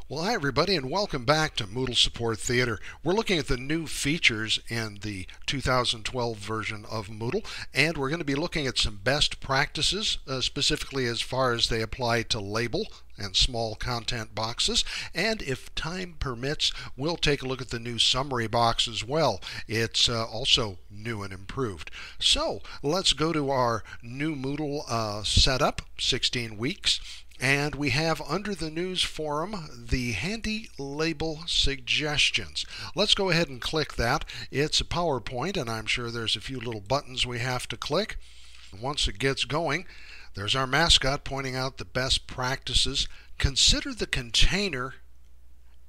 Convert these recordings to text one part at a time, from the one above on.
Well, hi everybody, and welcome back to Moodle Support Theater. We're looking at the new features in the 2012 version of Moodle, and we're going to be looking at some best practices, specifically as far as they apply to label and small content boxes. And if time permits, we'll take a look at the new summary box as well. It's also new and improved. So let's go to our new Moodle setup, 16 weeks. And we have under the news forum the handy label suggestions. Let's go ahead and click that. It's a PowerPoint, and I'm sure there's a few little buttons we have to click. Once it gets going, there's our mascot pointing out the best practices. Consider the container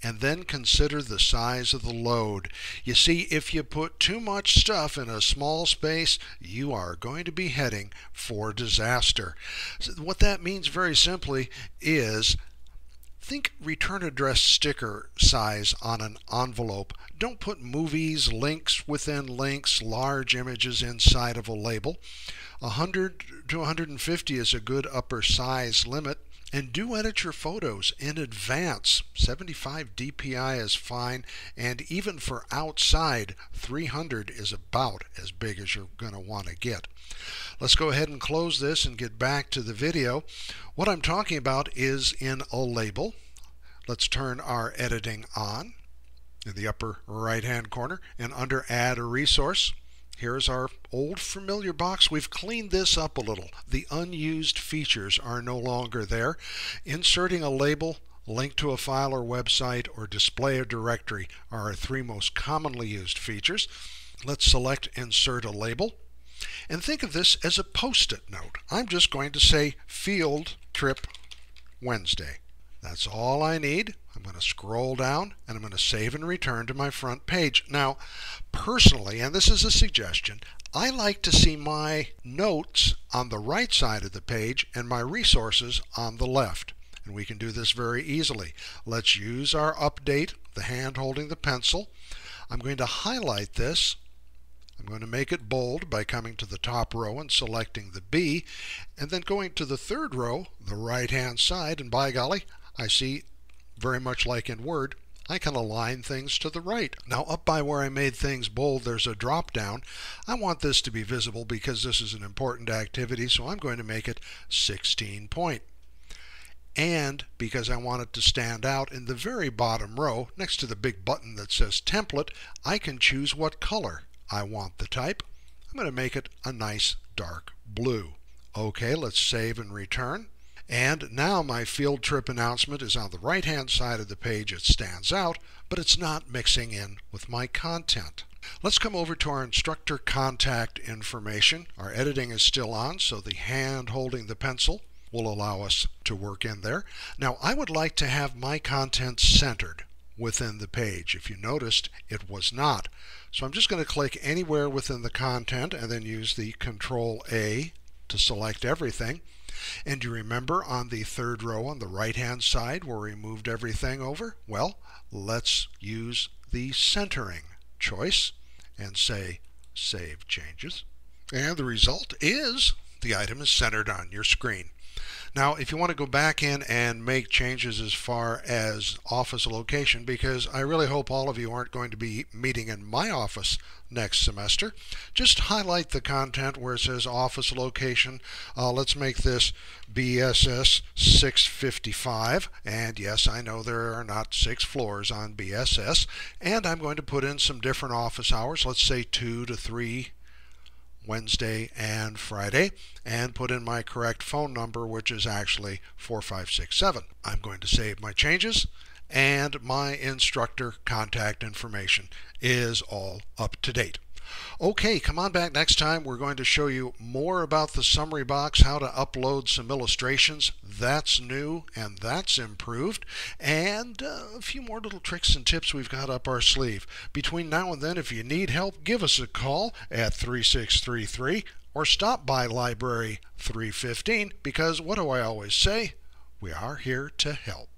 and then consider the size of the load. You see, if you put too much stuff in a small space, you are going to be heading for disaster. So what that means very simply is think return address sticker size on an envelope. Don't put movies, links within links, large images inside of a label. 100 to 150 is a good upper size limit. And do edit your photos in advance. 75 dpi is fine, and even for outside, 300 is about as big as you're going to want to get. Let's go ahead and close this and get back to the video. What I'm talking about is in a label. Let's turn our editing on in the upper right hand corner, and under Add a Resource, here's our old familiar box. We've cleaned this up a little. The unused features are no longer there. Inserting a label, link to a file or website, or display a directory are our three most commonly used features. Let's select Insert a Label. And think of this as a post-it note. I'm just going to say Field Trip Wednesday. That's all I need. I'm going to scroll down and I'm going to save and return to my front page. Now, personally, and this is a suggestion, I like to see my notes on the right side of the page and my resources on the left. And we can do this very easily. Let's use our update, the hand holding the pencil. I'm going to highlight this. I'm going to make it bold by coming to the top row and selecting the B, and then going to the third row, the right hand side, and by golly, I see, very much like in Word, I can align things to the right. Now up by where I made things bold, there's a drop down. I want this to be visible because this is an important activity, so I'm going to make it 16 point. And because I want it to stand out, in the very bottom row, next to the big button that says Template, I can choose what color I want the type. I'm going to make it a nice dark blue. Okay, let's save and return. And now my field trip announcement is on the right hand side of the page. It stands out, but it's not mixing in with my content. Let's come over to our instructor contact information. Our editing is still on, so the hand holding the pencil will allow us to work in there. Now I would like to have my content centered within the page. If you noticed, it was not. So I'm just going to click anywhere within the content and then use the Control A to select everything. And you remember on the third row on the right hand side where we moved everything over? Well, let's use the centering choice and say Save Changes. And the result is the item is centered on your screen. Now, if you want to go back in and make changes as far as office location, because I really hope all of you aren't going to be meeting in my office next semester, just highlight the content where it says office location. Let's make this BSS 655. And yes, I know there are not 6 floors on BSS. And I'm going to put in some different office hours. Let's say 2 to 3 Wednesday and Friday, and put in my correct phone number, which is actually 4567. I'm going to save my changes, and my instructor contact information is all up to date. Okay, come on back next time. We're going to show you more about the summary box, how to upload some illustrations. That's new and that's improved, and a few more little tricks and tips we've got up our sleeve. Between now and then, if you need help, give us a call at 3633 or stop by Library 315, because what do I always say? We are here to help.